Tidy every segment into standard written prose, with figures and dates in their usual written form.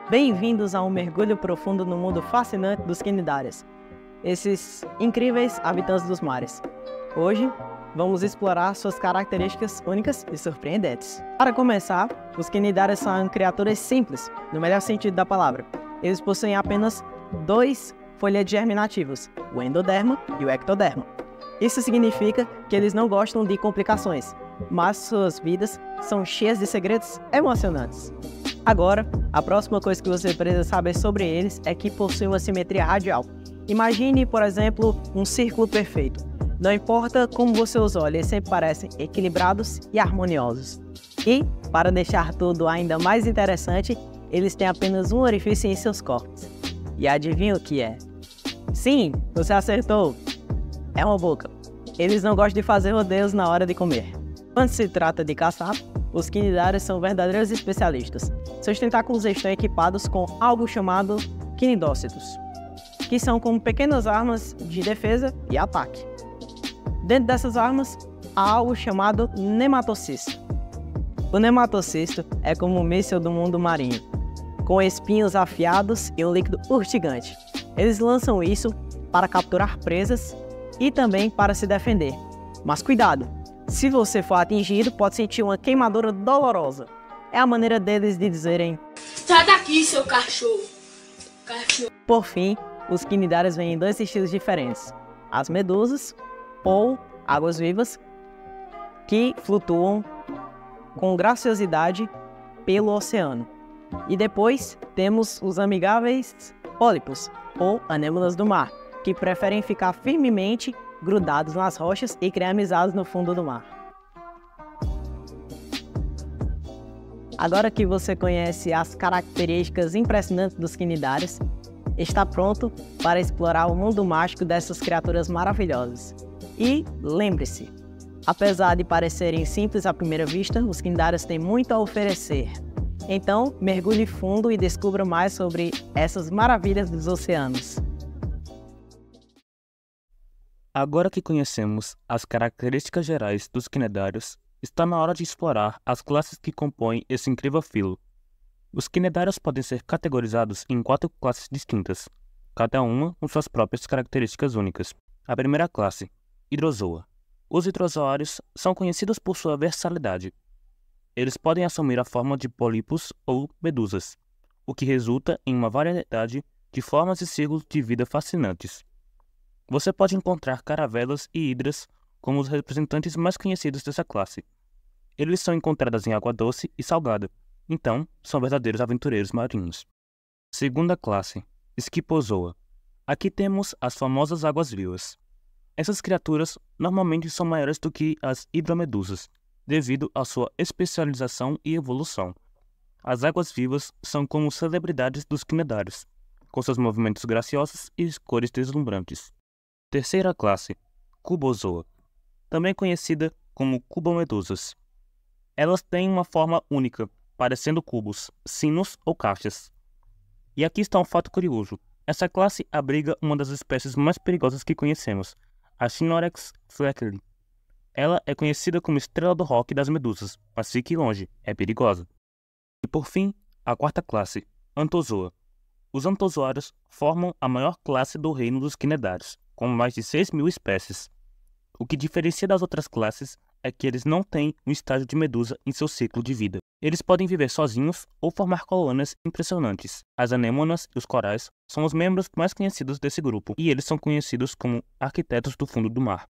Bem-vindos a um mergulho profundo no mundo fascinante dos quinidários, esses incríveis habitantes dos mares. Hoje, vamos explorar suas características únicas e surpreendentes. Para começar, os quinidários são criaturas simples, no melhor sentido da palavra. Eles possuem apenas dois folhetos germinativos, o endoderma e o ectoderma. Isso significa que eles não gostam de complicações, mas suas vidas são cheias de segredos emocionantes. Agora, a próxima coisa que você precisa saber sobre eles é que possuem uma simetria radial. Imagine, por exemplo, um círculo perfeito. Não importa como você os olha, eles sempre parecem equilibrados e harmoniosos. E, para deixar tudo ainda mais interessante, eles têm apenas um orifício em seus corpos. E adivinha o que é? Sim, você acertou! É uma boca. Eles não gostam de fazer rodeios na hora de comer. Quando se trata de caçar, os quinidários são verdadeiros especialistas. Seus tentáculos estão equipados com algo chamado quinidócitos, que são como pequenas armas de defesa e ataque. Dentro dessas armas, há algo chamado nematocisto. O nematocisto é como um míssil do mundo marinho, com espinhos afiados e um líquido urtigante. Eles lançam isso para capturar presas e também para se defender. Mas cuidado! Se você for atingido, pode sentir uma queimadura dolorosa. É a maneira deles de dizerem: sai daqui, seu cachorro! Por fim, os quinidários vêm em dois estilos diferentes. As medusas, ou águas-vivas, que flutuam com graciosidade pelo oceano. E depois temos os amigáveis pólipos, ou anêmonas do mar, que preferem ficar firmemente grudados nas rochas e criar amizades no fundo do mar. Agora que você conhece as características impressionantes dos quinidários, está pronto para explorar o mundo mágico dessas criaturas maravilhosas. E lembre-se, apesar de parecerem simples à primeira vista, os quinidários têm muito a oferecer. Então, mergulhe fundo e descubra mais sobre essas maravilhas dos oceanos. Agora que conhecemos as características gerais dos quinidários, está na hora de explorar as classes que compõem esse incrível filo. Os quinidários podem ser categorizados em 4 classes distintas, cada uma com suas próprias características únicas. A primeira classe, Hidrozoa. Os hidrozoários são conhecidos por sua versatilidade. Eles podem assumir a forma de pólipos ou medusas, o que resulta em uma variedade de formas e ciclos de vida fascinantes. Você pode encontrar caravelas e hidras como os representantes mais conhecidos dessa classe. Eles são encontrados em água doce e salgada, então são verdadeiros aventureiros marinhos. Segunda classe, Scyphozoa. Aqui temos as famosas águas-vivas. Essas criaturas normalmente são maiores do que as hidromedusas, devido à sua especialização e evolução. As águas-vivas são como celebridades dos quinidários, com seus movimentos graciosos e cores deslumbrantes. Terceira classe, Cubozoa, também conhecida como cubomedusas. Elas têm uma forma única, parecendo cubos, sinos ou caixas. E aqui está um fato curioso. Essa classe abriga uma das espécies mais perigosas que conhecemos, a Chironex fleckeri. Ela é conhecida como estrela do rock das medusas, mas fique longe, é perigosa. E por fim, a quarta classe, Anthozoa. Os anthozoários formam a maior classe do reino dos quinidários, com mais de 6.000 espécies. O que diferencia das outras classes é que eles não têm um estágio de medusa em seu ciclo de vida. Eles podem viver sozinhos ou formar colônias impressionantes. As anêmonas e os corais são os membros mais conhecidos desse grupo, e eles são conhecidos como arquitetos do fundo do mar.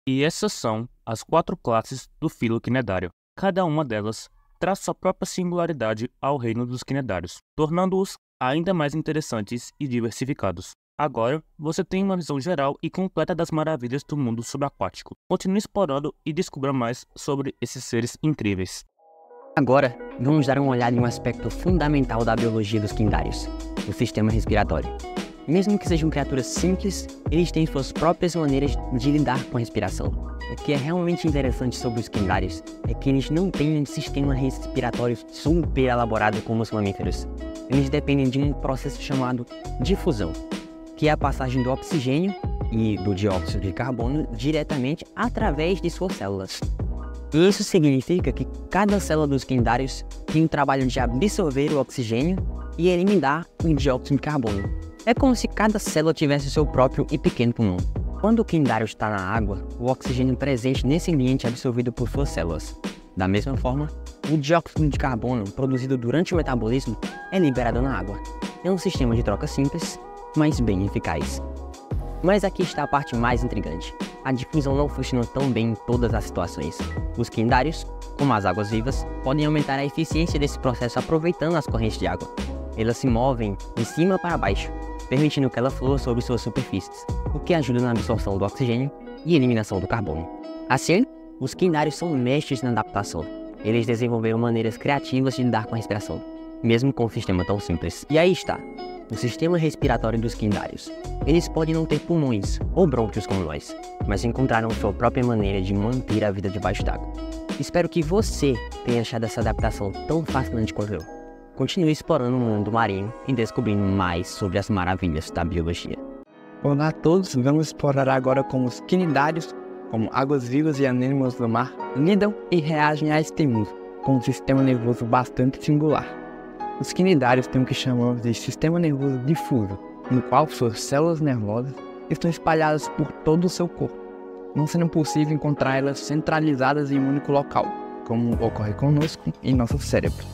E essas são as 4 classes do filo quinidário. Cada uma delas traz sua própria singularidade ao reino dos quinidários, tornando-os ainda mais interessantes e diversificados. Agora, você tem uma visão geral e completa das maravilhas do mundo subaquático. Continue explorando e descubra mais sobre esses seres incríveis. Agora, vamos dar uma olhada em um aspecto fundamental da biologia dos quinidários, o sistema respiratório. Mesmo que sejam criaturas simples, eles têm suas próprias maneiras de lidar com a respiração. O que é realmente interessante sobre os quinidários é que eles não têm um sistema respiratório super elaborado como os mamíferos. Eles dependem de um processo chamado difusão, que é a passagem do oxigênio e do dióxido de carbono diretamente através de suas células. E isso significa que cada célula dos quinidários tem o trabalho de absorver o oxigênio e eliminar o dióxido de carbono. É como se cada célula tivesse seu próprio e pequeno pulmão. Quando o quinidário está na água, o oxigênio presente nesse ambiente é absorvido por suas células. Da mesma forma, o dióxido de carbono produzido durante o metabolismo é liberado na água. É um sistema de troca simples, mas bem eficaz. Mas aqui está a parte mais intrigante. A difusão não funciona tão bem em todas as situações. Os quinidários, como as águas vivas, podem aumentar a eficiência desse processo aproveitando as correntes de água. Elas se movem de cima para baixo, permitindo que ela flua sobre suas superfícies, o que ajuda na absorção do oxigênio e eliminação do carbono. Assim, os quinidários são mestres na adaptação. Eles desenvolveram maneiras criativas de lidar com a respiração, mesmo com um sistema tão simples. E aí está, o sistema respiratório dos quinidários. Eles podem não ter pulmões ou brônquios como nós, mas encontraram sua própria maneira de manter a vida debaixo d'água. Espero que você tenha achado essa adaptação tão fascinante quanto eu. Continue explorando o mundo marinho e descobrindo mais sobre as maravilhas da biologia. Olá a todos, vamos explorar agora como os quinidários, como águas vivas e anêmonas do mar, lidam e reagem a estímulos, com um sistema nervoso bastante singular. Os quinidários têm o que chamamos de sistema nervoso difuso, no qual suas células nervosas estão espalhadas por todo o seu corpo, não sendo possível encontrá-las centralizadas em um único local, como ocorre conosco em nosso cérebro.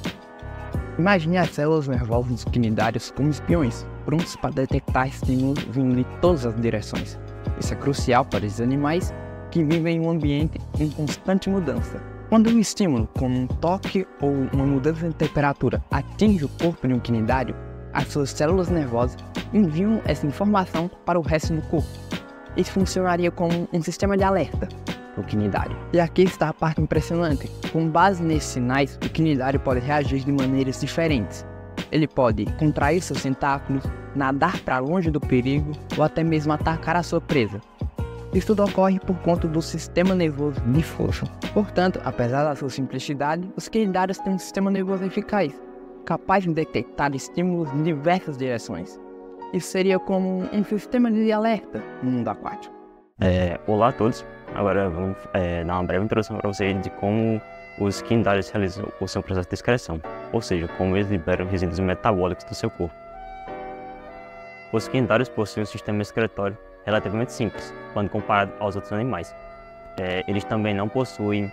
Imagine as células nervosas dos quinidários como espiões, prontos para detectar estímulos vindo de todas as direções. Isso é crucial para esses animais que vivem em um ambiente em constante mudança. Quando um estímulo, como um toque ou uma mudança de temperatura, atinge o corpo de um quinidário, as suas células nervosas enviam essa informação para o resto do corpo. Isso funcionaria como um sistema de alerta para o quinidário. E aqui está a parte impressionante. Com base nesses sinais, o quinidário pode reagir de maneiras diferentes. Ele pode contrair seus tentáculos, nadar para longe do perigo ou até mesmo atacar a sua presa. Isso tudo ocorre por conta do sistema nervoso difuso. Portanto, apesar da sua simplicidade, os quinidários têm um sistema nervoso eficaz, capaz de detectar estímulos em diversas direções. Isso seria como um sistema de alerta no mundo aquático. Olá a todos, agora vamos dar uma breve introdução para vocês de como os quinidários realizam o seu processo de excreção, ou seja, como eles liberam resíduos metabólicos do seu corpo. Os quinidários possuem um sistema excretório relativamente simples, quando comparado aos outros animais. Eles também não possuem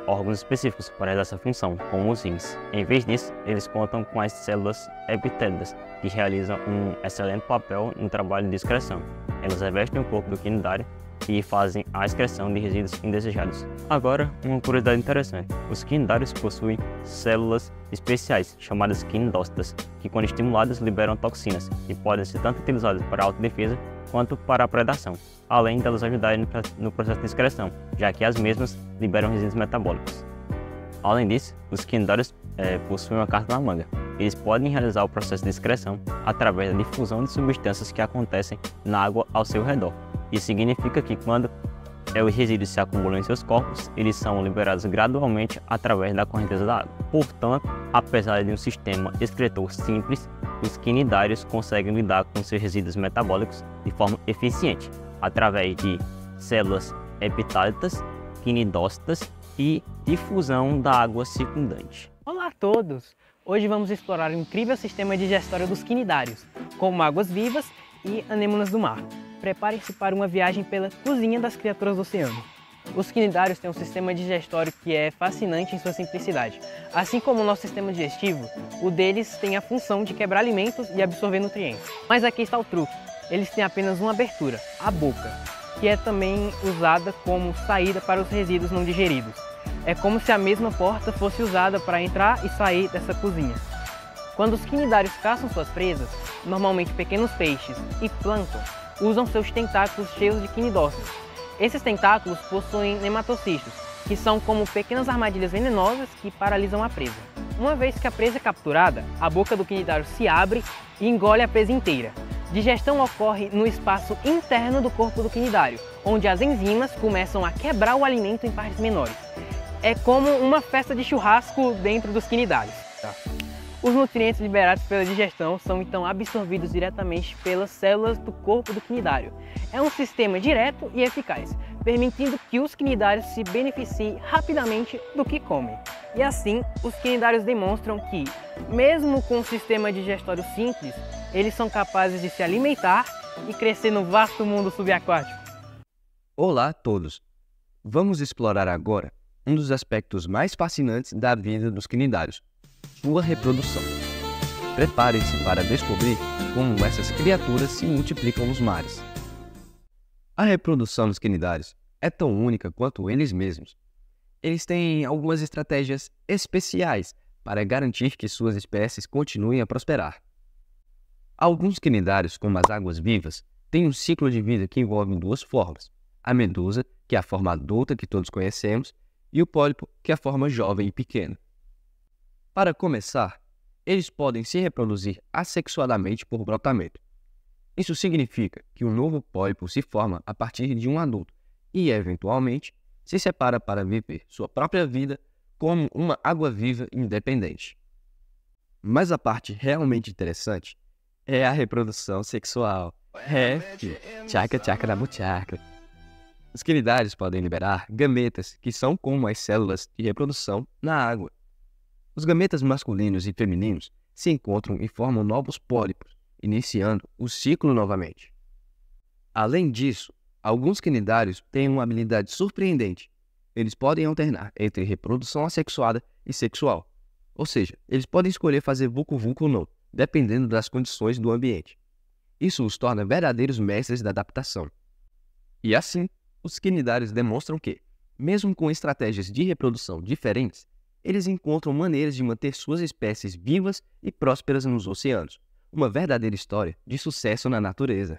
órgãos específicos para essa função, como os rins. Em vez disso, eles contam com as células epitélidas, que realizam um excelente papel no trabalho de excreção. Elas revestem o corpo do quinidário e fazem a excreção de resíduos indesejados. Agora, uma curiosidade interessante. Os quinidários possuem células especiais, chamadas quinidócitas, que quando estimuladas liberam toxinas, que podem ser tanto utilizadas para autodefesa quanto para a predação, além delas ajudarem no processo de excreção, já que as mesmas liberam resíduos metabólicos. Além disso, os quinidários possuem uma carta na manga. Eles podem realizar o processo de excreção através da difusão de substâncias que acontecem na água ao seu redor. Isso significa que quando os resíduos se acumulam em seus corpos, eles são liberados gradualmente através da correnteza da água. Portanto, apesar de um sistema excretor simples, os quinidários conseguem lidar com seus resíduos metabólicos de forma eficiente, através de células epitálitas, quinidócitas e difusão da água circundante. Olá a todos! Hoje vamos explorar o incrível sistema digestório dos quinidários, como águas vivas e anêmonas do mar. Prepare-se para uma viagem pela cozinha das criaturas do oceano. Os quinidários têm um sistema digestório que é fascinante em sua simplicidade. Assim como o nosso sistema digestivo, o deles tem a função de quebrar alimentos e absorver nutrientes. Mas aqui está o truque. Eles têm apenas uma abertura, a boca, que é também usada como saída para os resíduos não digeridos. É como se a mesma porta fosse usada para entrar e sair dessa cozinha. Quando os quinidários caçam suas presas, normalmente pequenos peixes e plâncton, usam seus tentáculos cheios de quinidócitos. Esses tentáculos possuem nematocistos, que são como pequenas armadilhas venenosas que paralisam a presa. Uma vez que a presa é capturada, a boca do quinidário se abre e engole a presa inteira. Digestão ocorre no espaço interno do corpo do quinidário, onde as enzimas começam a quebrar o alimento em partes menores. É como uma festa de churrasco dentro dos quinidários. Os nutrientes liberados pela digestão são então absorvidos diretamente pelas células do corpo do quinidário. É um sistema direto e eficaz, permitindo que os quinidários se beneficiem rapidamente do que comem. E assim, os quinidários demonstram que, mesmo com um sistema digestório simples, eles são capazes de se alimentar e crescer no vasto mundo subaquático. Olá a todos! Vamos explorar agora um dos aspectos mais fascinantes da vida dos quinidários, sua reprodução. Preparem-se para descobrir como essas criaturas se multiplicam nos mares. A reprodução dos quinidários é tão única quanto eles mesmos. Eles têm algumas estratégias especiais para garantir que suas espécies continuem a prosperar. Alguns quinidários, como as águas-vivas, têm um ciclo de vida que envolve duas formas: a medusa, que é a forma adulta que todos conhecemos, e o pólipo, que é a forma jovem e pequena. Para começar, eles podem se reproduzir assexuadamente por brotamento. Isso significa que um novo pólipo se forma a partir de um adulto e, eventualmente, se separa para viver sua própria vida como uma água-viva independente. Mas a parte realmente interessante é a reprodução sexual. Tchaca tchaca da buchaca. Os quinidários podem liberar gametas, que são como as células de reprodução na água. Os gametas masculinos e femininos se encontram e formam novos pólipos, iniciando o ciclo novamente. Além disso, alguns quinidários têm uma habilidade surpreendente. Eles podem alternar entre reprodução assexuada e sexual. Ou seja, eles podem escolher fazer vucu-vucu ou não, dependendo das condições do ambiente. Isso os torna verdadeiros mestres da adaptação. E assim, os quinidários demonstram que, mesmo com estratégias de reprodução diferentes, eles encontram maneiras de manter suas espécies vivas e prósperas nos oceanos. Uma verdadeira história de sucesso na natureza.